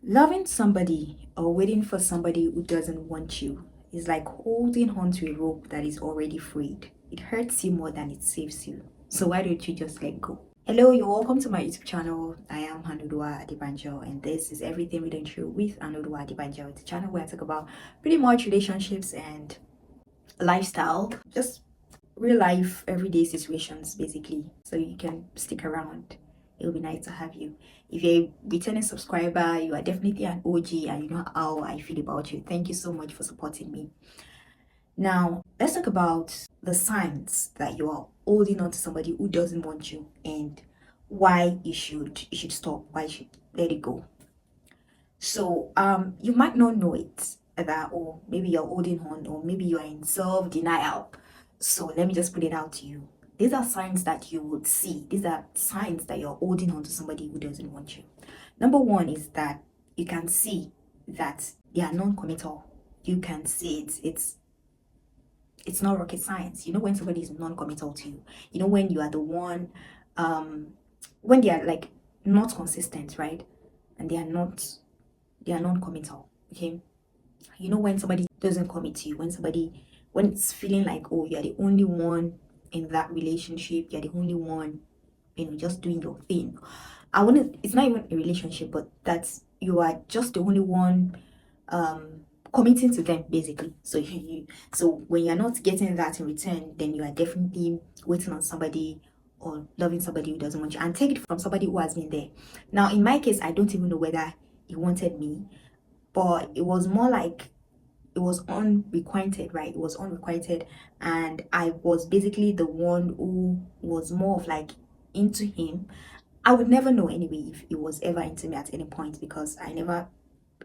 Loving somebody or waiting for somebody who doesn't want you is like holding on to a rope that is already frayed. It hurts you more than it saves you. So why don't you just let go? Hello, you're welcome to my YouTube channel. I am Aanuoluwa Adebanjo, and this is Everything Within True with Aanuoluwa Adebanjo. It's a channel where I talk about pretty much relationships and lifestyle, just real life, everyday situations, basically. So you can stick around. It will be nice to have you. If you're a returning subscriber, you are definitely an OG and you know how I feel about you. Thank you so much for supporting me. Now, let's talk about the signs that you are holding on to somebody who doesn't want you and why you should stop, why you should let it go. So you might not know it that, or maybe you're holding on, or maybe you're in self-denial. So let me just put it out to you. These are signs that you would see. These are signs that you're holding on to somebody who doesn't want you. Number one is that you can see that they are non-committal. You can see it. It's not rocket science. You know when somebody is non-committal to you. You know when you are the one, when they are like not consistent, right? And they are non-committal. Okay. You know when somebody doesn't commit to you, when it's feeling like, oh, you're the only one in that relationship, you're the only one, just doing your thing. It's not even a relationship, but that's you are just the only one committing to them basically. So when you're not getting that in return, then you are definitely waiting on somebody or loving somebody who doesn't want you. And take it from somebody who has been there. Now in my case, I don't even know whether he wanted me, but it was more like it was unrequited, right? It was unrequited, and I was basically the one who was more of like into him. I would never know anyway if it was ever into me at any point because it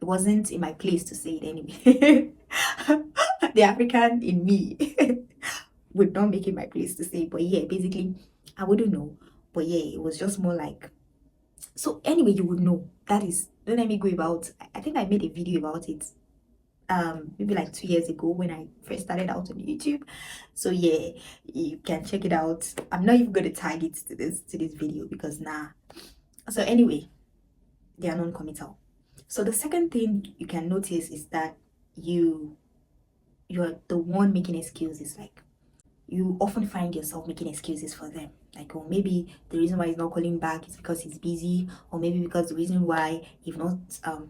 wasn't in my place to say it anyway. The African in me would not make it my place to say it, but yeah, basically, I wouldn't know. But yeah, it was just more like, so anyway, you would know. That is, don't let me go about, I think I made a video about it maybe like 2 years ago when I first started out on YouTube. So yeah, you can check it out. I'm not even going to tag it to this video because nah. So anyway, they are non-committal. So the second thing you can notice is that you're the one making excuses. Like you often find yourself making excuses for them. Like, or maybe the reason why he's not calling back is because he's busy, or maybe because the reason why you've not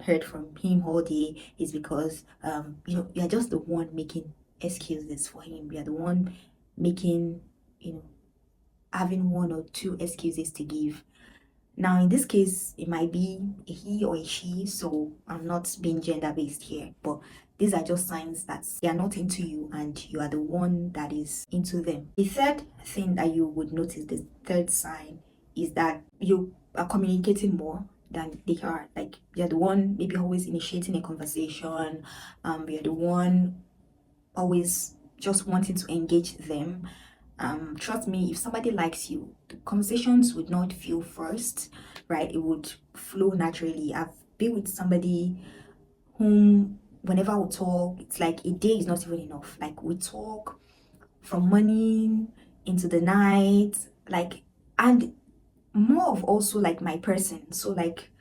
heard from him all day is because you're just the one making excuses for him. You're the one making you know having one or two excuses to give. Now, in this case, it might be a he or a she, so I'm not being gender based here, but these are just signs that they are not into you and you are the one that is into them. The third thing that you would notice, the third sign, is that you are communicating more than they are. Like you're the one maybe always initiating a conversation, you're the one always just wanting to engage them. Trust me, if somebody likes you, the conversations would not feel first, right? It would flow naturally. I've been with somebody whom whenever we talk, it's like a day is not even enough. Like we talk from morning into the night, like, and more of also like my person. So like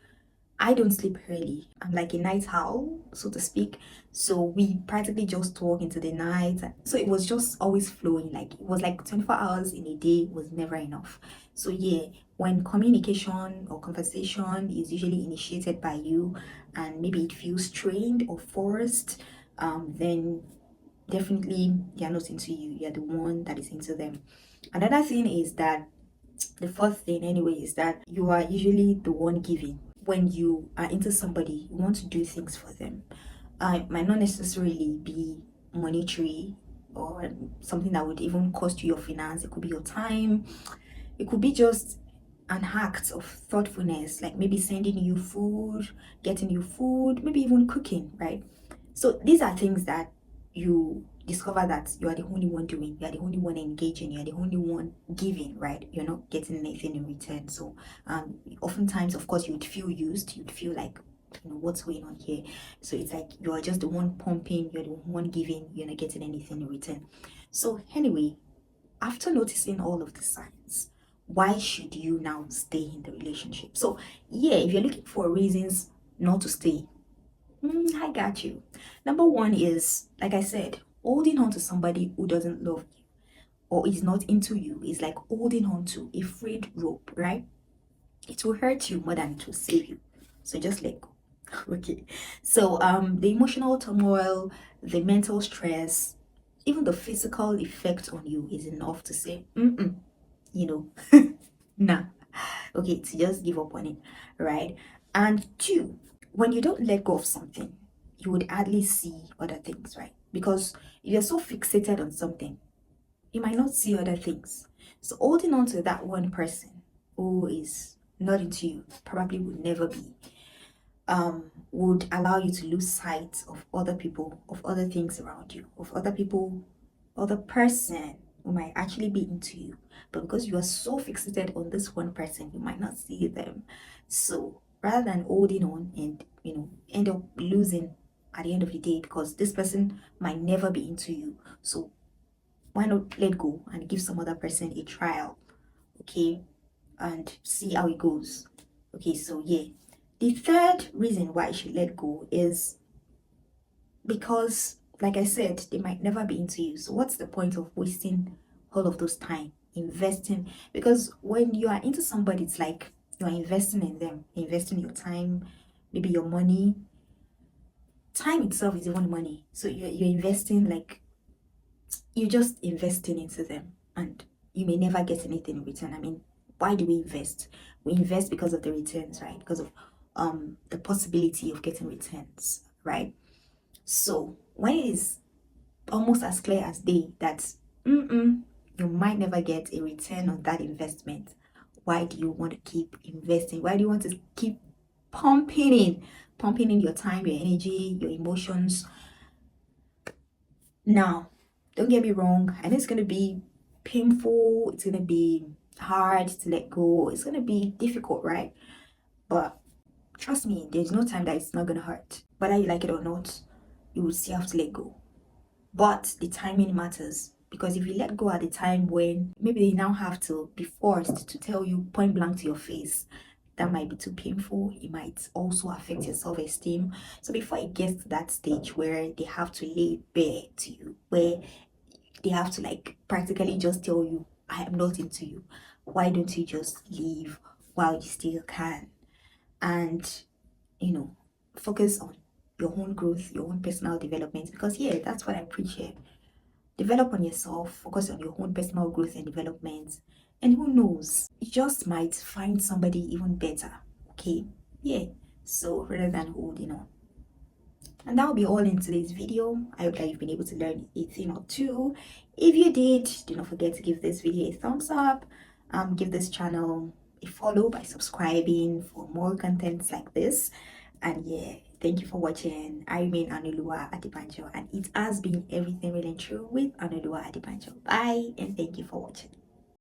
I don't sleep early. I'm like a night owl, so to speak. So we practically just talk into the night. So it was just always flowing. Like it was like 24 hours in a day was never enough. So yeah, when communication or conversation is usually initiated by you and maybe it feels strained or forced, then definitely they're not into you. You're the one that is into them. Another thing is that the fourth thing anyway is that you are usually the one giving. When you are into somebody, you want to do things for them. It might not necessarily be monetary or something that would even cost you your finance. It could be your time. It could be just an act of thoughtfulness, like maybe sending you food, getting you food, maybe even cooking, right? So these are things that you discover that you are the only one doing, you are the only one engaging, you are the only one giving, right? You're not getting anything in return. So oftentimes, of course, you'd feel used, you'd feel like, what's going on here. So it's like you are just the one pumping, you're the one giving, you're not getting anything in return. So anyway, after noticing all of the signs, why should you now stay in the relationship? So yeah, if you're looking for reasons not to stay. I got you. Number one is, like I said, holding on to somebody who doesn't love you or is not into you is like holding on to a frayed rope, right? It will hurt you more than it will save you. So just let go. Okay. So the emotional turmoil, the mental stress, even the physical effect on you is enough to say, you know, nah. Okay, to just give up on it, right? And two, when you don't let go of something, you would hardly see other things, right? Because if you're so fixated on something, you might not see other things. So holding on to that one person who is not into you probably would never be, would allow you to lose sight of other people, of other things around you, of other people, other person who might actually be into you. But because you are so fixated on this one person, you might not see them. So rather than holding on and end up losing at the end of the day because this person might never be into you. So why not let go and give some other person a trial, okay, and see how it goes. Okay, so yeah, the third reason why I should let go is because, like I said, they might never be into you. So what's the point of wasting all of those time investing? Because when you are into somebody, it's like you are investing in them, investing your time, maybe your money. Time itself is even money, so you're investing, like you're just investing into them, and you may never get anything in return. I mean, why do we invest? We invest because of the returns, right? Because of the possibility of getting returns, right? So when it is almost as clear as day that you might never get a return on that investment, why do you want to keep investing? Why do you want to keep pumping in your time, your energy, your emotions? Now, don't get me wrong, and it's gonna be painful, it's gonna be hard to let go, it's gonna be difficult, right? But trust me, there's no time that it's not gonna hurt. Whether you like it or not, you will still have to let go. But the timing matters, because if you let go at the time when maybe they now have to be forced to tell you point blank to your face, that might be too painful. It might also affect your self-esteem. So before it gets to that stage where they have to lay it bare to you, where they have to like practically just tell you, I am not into you, why don't you just leave while you still can? And you know, focus on your own growth, your own personal development. Because yeah, that's what I preach here. Develop on yourself, focus on your own personal growth and development. And who knows, you just might find somebody even better. Okay? Yeah. So rather than holding on. And that will be all in today's video. I hope that you've been able to learn a thing or two. If you did, do not forget to give this video a thumbs up. Give this channel a follow by subscribing for more contents like this. And yeah, thank you for watching. I remain Aanuoluwa Adebanjo, and it has been everything really true with Aanuoluwa Adebanjo. Bye, and thank you for watching.